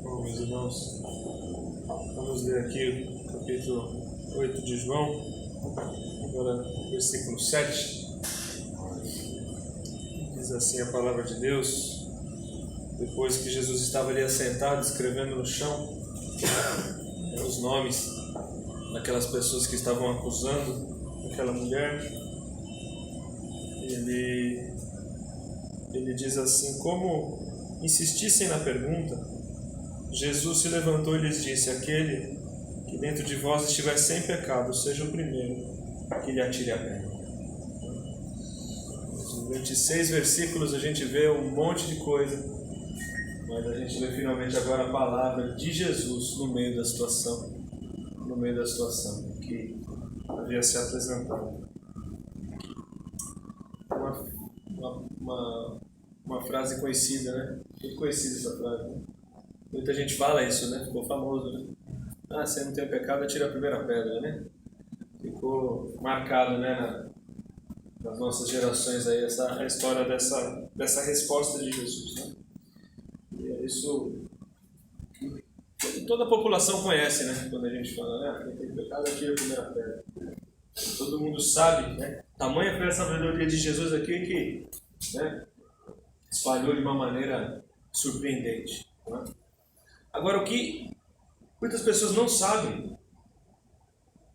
Bom, meus irmãos, vamos ler aqui o capítulo 8 de João, agora versículo 7. Diz assim a palavra de Deus: depois que Jesus estava ali assentado, escrevendo no chão os nomes daquelas pessoas que estavam acusando aquela mulher, ele diz assim: como insistissem na pergunta, Jesus se levantou e lhes disse: aquele que dentro de vós estiver sem pecado, seja o primeiro que lhe atire a pedra. Durante 6 versículos a gente vê um monte de coisa, mas a gente vê finalmente agora a palavra de Jesus no meio da situação que havia se apresentado. Uma frase conhecida, né? Muito conhecida essa frase, né? Muita gente fala isso, né? Ficou famoso, né? Ah, se não tem pecado, atira a primeira pedra, né? Ficou marcado, né, nas nossas gerações aí, a história dessa resposta de Jesus, né? E é isso que toda a população conhece, né? Quando a gente fala, né? Quem tem pecado, atira a primeira pedra. Todo mundo sabe, né? Tamanha foi a sabedoria de Jesus aqui que, né, espalhou de uma maneira surpreendente, né? Agora, o que muitas pessoas não sabem,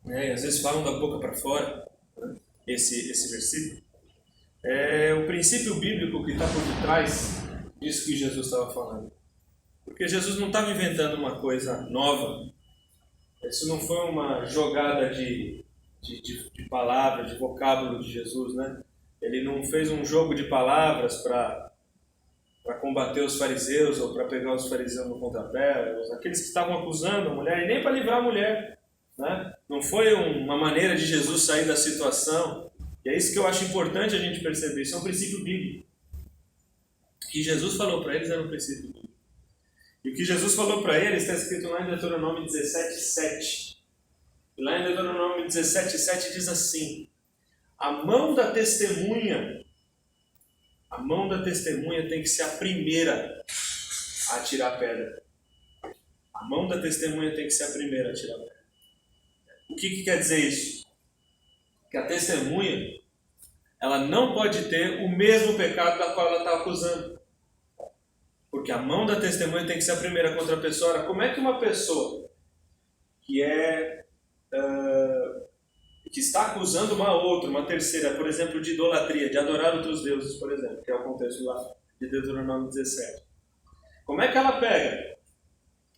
né, e às vezes falam da boca para fora, né, esse versículo, é o princípio bíblico que está por detrás disso que Jesus estava falando. Porque Jesus não estava inventando uma coisa nova. Isso não foi uma jogada de palavras, de vocábulo de Jesus, né? Ele não fez um jogo de palavras para combater os fariseus ou para pegar os fariseus no pontapé, aqueles que estavam acusando a mulher, e nem para livrar a mulher, né? Não foi uma maneira de Jesus sair da situação. E é isso que eu acho importante a gente perceber. Isso é um princípio bíblico. O que Jesus falou para eles era um princípio bíblico. E o que Jesus falou para eles está escrito lá em Deuteronômio 17:7. E lá em Deuteronômio 17:7 diz assim: a mão da testemunha tem que ser a primeira a atirar a pedra. A mão da testemunha tem que ser a primeira a atirar a pedra. O que quer dizer isso? Que a testemunha, ela não pode ter o mesmo pecado da qual ela está acusando. Porque a mão da testemunha tem que ser a primeira contra a pessoa. Ora, como é que uma pessoa que está acusando uma terceira, por exemplo, de idolatria, de adorar outros deuses, por exemplo, que é o contexto lá de Deuteronômio 17. Como é que ela pega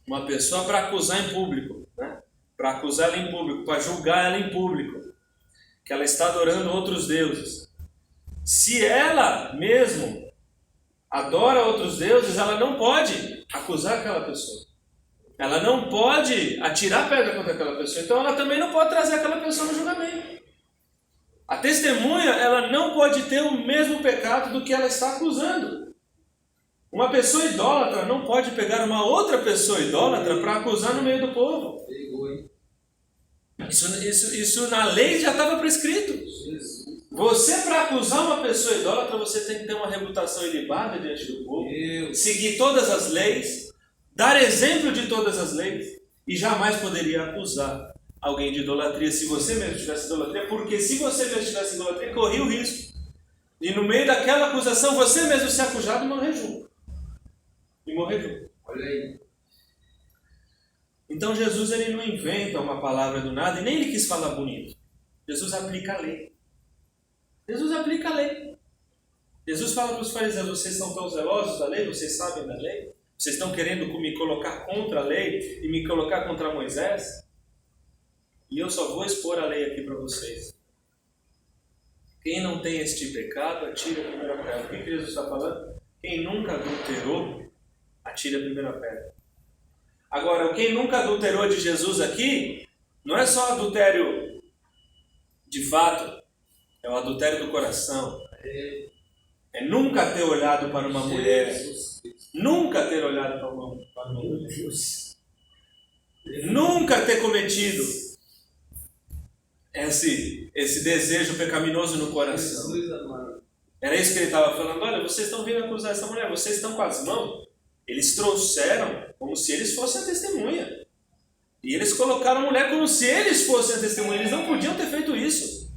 uma pessoa para acusar em público, né? Para acusar ela em público, para julgar ela em público, que ela está adorando outros deuses? Se ela mesmo adora outros deuses, ela não pode acusar aquela pessoa. Ela não pode atirar pedra contra aquela pessoa. Então ela também não pode trazer aquela pessoa no julgamento. A testemunha, ela não pode ter o mesmo pecado do que ela está acusando. Uma pessoa idólatra não pode pegar uma outra pessoa idólatra para acusar no meio do povo. Isso na lei já estava prescrito. Você, para acusar uma pessoa idólatra, você tem que ter uma reputação ilibada diante do povo, seguir todas as leis, dar exemplo de todas as leis, e jamais poderia acusar alguém de idolatria se você mesmo tivesse idolatria, porque se você mesmo tivesse idolatria, corria o risco de, no meio daquela acusação, você mesmo ser acusado e morrer junto. Olha aí. Então Jesus, ele não inventa uma palavra do nada, e nem ele quis falar bonito. Jesus aplica a lei. Jesus fala para os fariseus: vocês são tão zelosos da lei, vocês sabem da lei? Vocês estão querendo me colocar contra a lei e me colocar contra Moisés? E eu só vou expor a lei aqui para vocês. Quem não tem este pecado, atire a primeira pedra. O que Jesus está falando? Quem nunca adulterou, atire a primeira pedra. Agora, quem nunca adulterou de Jesus aqui, não é só adultério de fato, é o adultério do coração. É nunca ter olhado para uma mulher. Nunca ter olhado para uma mulher. Nunca ter cometido esse desejo pecaminoso no coração. Era isso que ele estava falando. Olha, vocês estão vindo acusar essa mulher. Vocês estão com as mãos Eles trouxeram como se eles fossem a testemunha. E eles colocaram a mulher como se eles fossem a testemunha. Eles não podiam ter feito isso.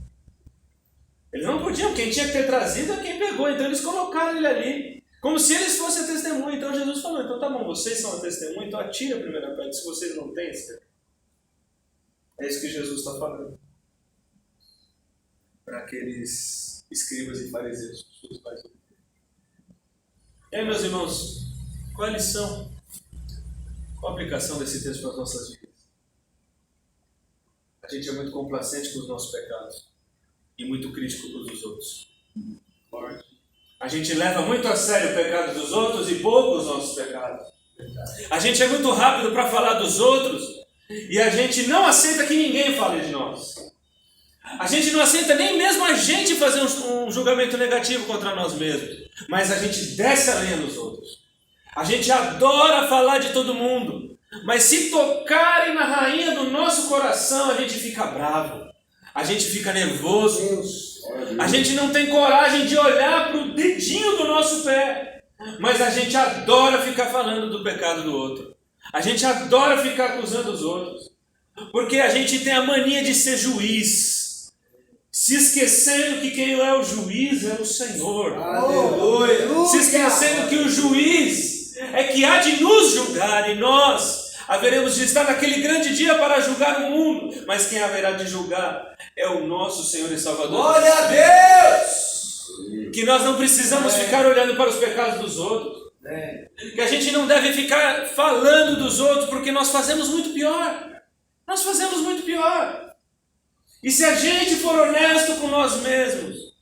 Eles não podiam. Quem tinha que ter trazido é quem pegou. Então eles colocaram ele ali como se eles fossem a testemunha. Então Jesus falou, então tá bom, vocês são a testemunha, então atire a primeira pedra. Se vocês não têm, é isso que Jesus está falando para aqueles escribas e fariseus. E aí, meus irmãos, qual é a lição? Qual a aplicação desse texto para as nossas vidas? A gente é muito complacente com os nossos pecados e muito crítico com os dos outros. A gente leva muito a sério o pecado dos outros e pouco os nossos pecados. A gente é muito rápido para falar dos outros e a gente não aceita que ninguém fale de nós. A gente não aceita nem mesmo a gente fazer um julgamento negativo contra nós mesmos. Mas a gente desce a lenha nos outros. A gente adora falar de todo mundo. Mas se tocarem na rainha do nosso coração, a gente fica bravo. A gente fica nervoso. A gente não tem coragem de olhar para o dedinho do nosso pé. Mas a gente adora ficar falando do pecado do outro. A gente adora ficar acusando os outros. Porque a gente tem a mania de ser juiz. Se esquecendo que quem é o juiz é o Senhor. Aleluia. Se esquecendo que o juiz é que há de nos julgar. E nós haveremos de estar naquele grande dia para julgar o mundo. Mas quem haverá de julgar é o nosso Senhor e Salvador. Glória a Deus! Que nós não precisamos ficar olhando para os pecados dos outros. Que a gente não deve ficar falando dos outros, porque nós fazemos muito pior. Nós fazemos muito pior. E se a gente for honesto com nós mesmos,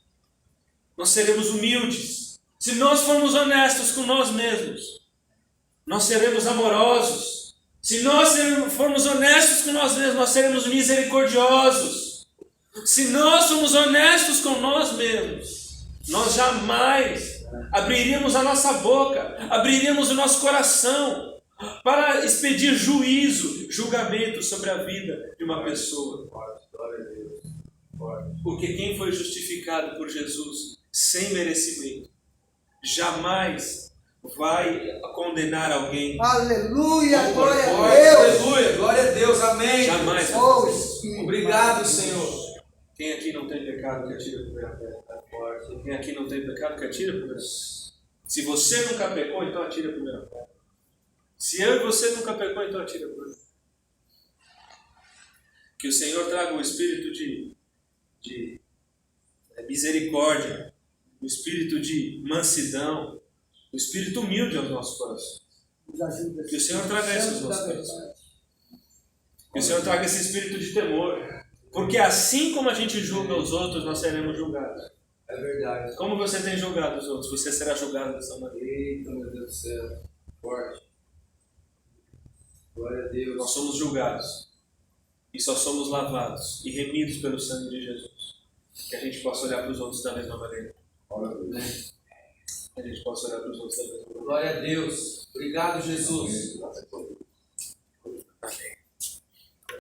nós seremos humildes. Se nós formos honestos com nós mesmos, nós seremos amorosos. Se nós formos honestos com nós mesmos, nós seremos misericordiosos. Se nós somos honestos com nós mesmos, nós jamais abriríamos a nossa boca, abriríamos o nosso coração para expedir juízo, julgamento sobre a vida de uma pessoa. Porque quem foi justificado por Jesus sem merecimento jamais vai condenar alguém. Aleluia, glória a Deus. Aleluia, glória a Deus, amém. Jamais. Obrigado, Senhor. Quem aqui não tem pecado, que atira a primeira pedra. Quem aqui não tem pecado, que atira a primeira pedra. Se você nunca pecou, então atira a primeira pedra. Se eu e você nunca pecou, então atira a primeira pedra. Que o Senhor traga um espírito de misericórdia, um espírito de mansidão, um espírito humilde aos nossos corações. Que o Senhor traga isso aos nossos corações. Que o Senhor traga esse espírito de temor. Porque assim como a gente julga os outros, nós seremos julgados. É verdade. Como você tem julgado os outros, você será julgado dessa maneira. Eita, meu Deus do céu. Forte. Glória a Deus. Nós somos julgados. E só somos lavados e remidos pelo sangue de Jesus. Que a gente possa olhar para os outros da mesma maneira. Que a gente possa olhar para os outros da mesma maneira. Glória a Deus. Obrigado, Jesus. Amém.